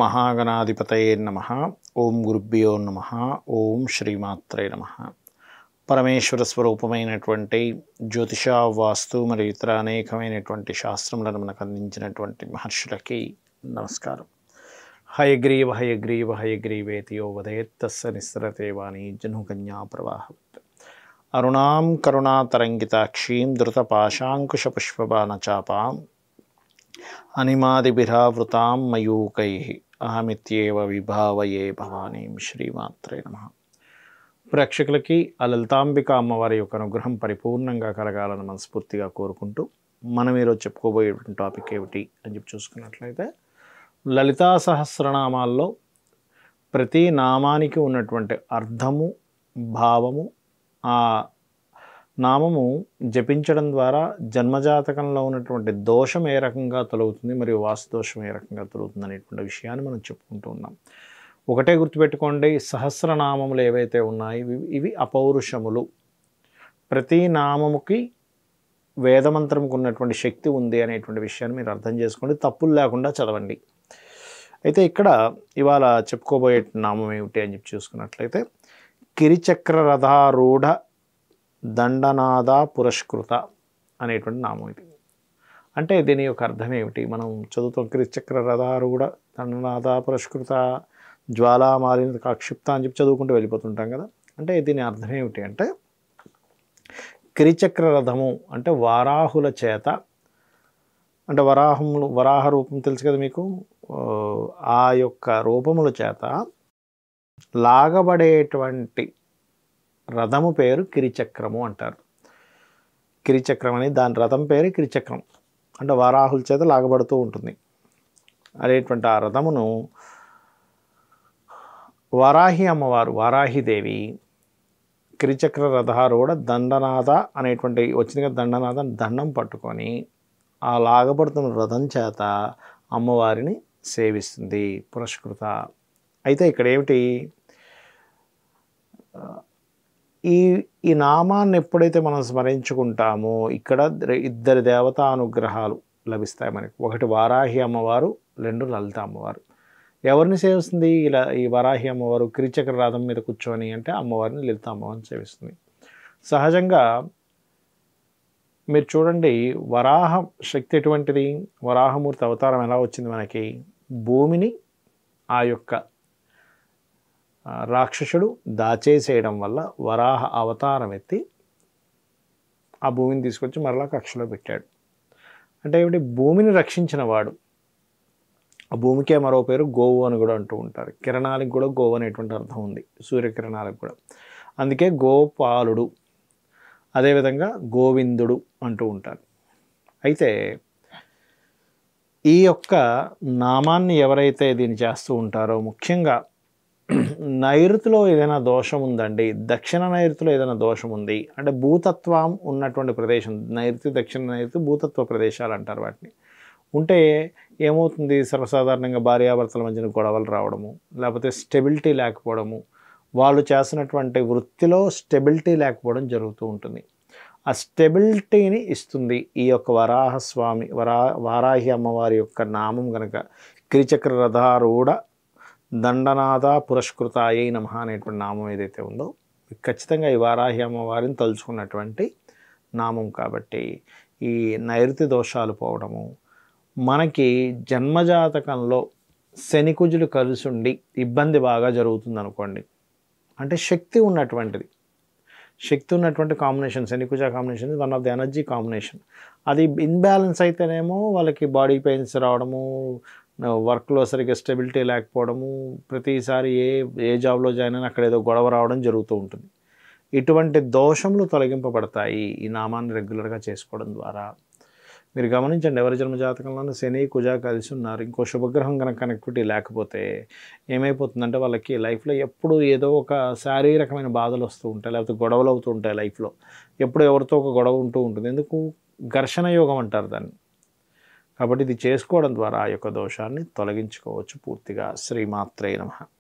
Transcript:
మహాగణాధిపతయే నమః. ఓం గురుభ్యో నమః. ఓం శ్రీమాత్రే నమః. పరమేశ్వర స్వరూపమైనటువంటి జ్యోతిష, వాస్తు మరియు ఇతర అనేకమైనటువంటి శాస్త్రములను మనకు అందించినటువంటి మహర్షులకి నమస్కారం. హయగ్రీవ హయగ్రీవ హయగ్రీవేతి యో వదేత్ తస్య నిస్సరతే వాణి జనుకన్యా ప్రవాహవత్. అరుణాం కరుణాతరంగితాక్షీం ధృతపాశాంకుశపుష్పబాణచాపాం అనిమాదిభిరావృతాం మయూకైః అహమిత్యేవ విభావయే భవానీం. శ్రీమాత్రే నమః. ప్రేక్షకులకి ఆ లలితాంబిక అమ్మవారి యొక్క అనుగ్రహం పరిపూర్ణంగా కలగాలని మనస్ఫూర్తిగా కోరుకుంటూ మనం ఈరోజు చెప్పుకోబోయేటువంటి టాపిక్ ఏమిటి అని చెప్పి చూసుకున్నట్లయితే, లలితా సహస్రనామాల్లో ప్రతి నామానికి ఉన్నటువంటి అర్థము, భావము, ఆ నామము జపించడం ద్వారా జన్మజాతకంలో ఉన్నటువంటి దోషం ఏ రకంగా తొలగుతుంది మరియు వాస్తు దోషం ఏ రకంగా తొలగుతుంది అనేటువంటి విషయాన్ని మనం చెప్పుకుంటూ ఉన్నాం. ఒకటే గుర్తుపెట్టుకోండి, సహస్రనామములు ఏవైతే ఉన్నాయో ఇవి అపౌరుషములు. ప్రతి నామముకి వేదమంత్రంకు ఉన్నటువంటి శక్తి ఉంది అనేటువంటి విషయాన్ని మీరు అర్థం చేసుకోండి, తప్పులు లేకుండా చదవండి. అయితే ఇక్కడ ఇవాళ చెప్పుకోబోయే నామం ఏమిటి అని చెప్పి చూసుకున్నట్లయితే, కిరిచక్ర రథారూఢ దండనాద పురస్కృత అనేటువంటి నామం ఇది. అంటే దీని యొక్క అర్థం ఏమిటి? మనం చదువుతాం కిరిచక్ర రథారూఢ దండనాద పురస్కృత జ్వాలామాలిన కాక్షిప్త అని చెప్పి చదువుకుంటూ వెళ్ళిపోతుంటాం కదా. అంటే దీని అర్థం ఏమిటి అంటే, కిరిచక్ర రథము అంటే వారాహుల చేత, అంటే వరాహ రూపం తెలుసు కదా మీకు, ఆ యొక్క రూపముల చేత లాగబడేటువంటి రథము పేరు కిరిచక్రము అంటారు. కిరిచక్రం అని దాని రథం పేరు కిరిచక్రం. అంటే వారాహుల చేత లాగబడుతూ ఉంటుంది అనేటువంటి ఆ రథమును వారాహి అమ్మవారు, వారాహిదేవి కిరిచక్ర రథారూఢ దండనాద అనేటువంటి వచ్చిన దండనాద దండం పట్టుకొని ఆ లాగబడుతున్న రథం చేత అమ్మవారిని సేవిస్తుంది, పురస్కృత. అయితే ఇక్కడ ఏమిటి, ఈ నామాన్ని ఎప్పుడైతే మనం స్మరించుకుంటామో ఇక్కడ ఇద్దరు దేవతా అనుగ్రహాలు లభిస్తాయి మనకి. ఒకటి వారాహి అమ్మవారు, రెండు లలిత అమ్మవారు. ఎవరిని సేవిస్తుంది? ఇలా ఈ వారాహి అమ్మవారు కిరిచక్ర రథం మీద కూర్చొని అంటే అమ్మవారిని, లలిత అమ్మవారిని సేవిస్తుంది. సహజంగా మీరు చూడండి, వరాహ శక్తి ఎటువంటిది? వరాహమూర్తి అవతారం ఎలా వచ్చింది మనకి? భూమిని ఆ యొక్క రాక్షసుడు దాచేసేయడం వల్ల వరాహ అవతారం ఎత్తి ఆ భూమిని తీసుకొచ్చి మరలా కక్షలో పెట్టాడు. అంటే ఏమిటి? భూమిని రక్షించిన వాడు. ఆ భూమికే మరో పేరు గోవు అని కూడా అంటూ ఉంటారు. కిరణాలకు కూడా గోవు అనేటువంటి అర్థం ఉంది, సూర్యకిరణాలకు కూడా. అందుకే గోపాలుడు, అదేవిధంగా గోవిందుడు అంటూ ఉంటారు. అయితే ఈ యొక్క నామాన్ని ఎవరైతే దీన్ని చేస్తూ ఉంటారో, ముఖ్యంగా నైరుతిలో ఏదైనా దోషం ఉందండి, దక్షిణ నైరుతిలో ఏదైనా దోషం ఉంది అంటే భూతత్వం ఉన్నటువంటి ప్రదేశం, నైరుతి దక్షిణ నైరుతి భూతత్వ ప్రదేశాలు అంటారు వాటిని. ఉంటే ఏమవుతుంది? సర్వసాధారణంగా భార్యాభర్తల మధ్యన గొడవలు రావడము, లేకపోతే స్టెబిలిటీ లేకపోవడము, వాళ్ళు చేసినటువంటి వృత్తిలో స్టెబిలిటీ లేకపోవడం జరుగుతూ ఉంటుంది. ఆ స్టెబిలిటీని ఇస్తుంది ఈ యొక్క వరాహస్వామి, వారాహి అమ్మవారి యొక్క నామం కనుక కిరిచక్ర రథారూఢ దండనాద పురస్కృతాయై నమః అనేటువంటి నామం ఏదైతే ఉందో, ఖచ్చితంగా ఈ వారాహి అమ్మవారిని తలుచుకున్నటువంటి నామం. కాబట్టి ఈ నైరుతి దోషాలు పోవడము, మనకి జన్మజాతకంలో శనికుజులు కలిసి ఉండి ఇబ్బంది బాగా జరుగుతుంది అనుకోండి, అంటే శక్తి ఉన్నటువంటి కాంబినేషన్, శనికుజ combination one of the energy combination. అది ఇన్బ్యాలెన్స్ అయితేనేమో వాళ్ళకి బాడీ పెయిన్స్ రావడము, వర్క్లో సరిగ్గా స్టెబిలిటీ లేకపోవడము, ప్రతిసారి ఏ జాబ్లో జాయిన్ అయినా అక్కడ ఏదో గొడవ రావడం జరుగుతూ ఉంటుంది. ఇటువంటి దోషములు తొలగింపబడతాయి ఈ నామాన్ని రెగ్యులర్గా చేసుకోవడం ద్వారా. మీరు గమనించండి, ఎవరి జన్మజాతకంలోనూ శని కుజ కలిసి ఉన్నారు, ఇంకో శుభగ్రహం కనుక కనెక్టివిటీ లేకపోతే ఏమైపోతుందంటే వాళ్ళకి లైఫ్లో ఎప్పుడు ఏదో ఒక శారీరకమైన బాధలు వస్తూ ఉంటాయి, లేకపోతే గొడవలు అవుతూ ఉంటాయి. లైఫ్లో ఎప్పుడు ఎవరితో ఒక గొడవ ఉంటూ ఉంటుంది. ఎందుకు? ఘర్షణ యోగం అంటారు దాన్ని. కాబట్టి ఇది చేసుకోవడం ద్వారా ఆ యొక్క దోషాన్ని తొలగించుకోవచ్చు పూర్తిగా. శ్రీమాత్రే నమః.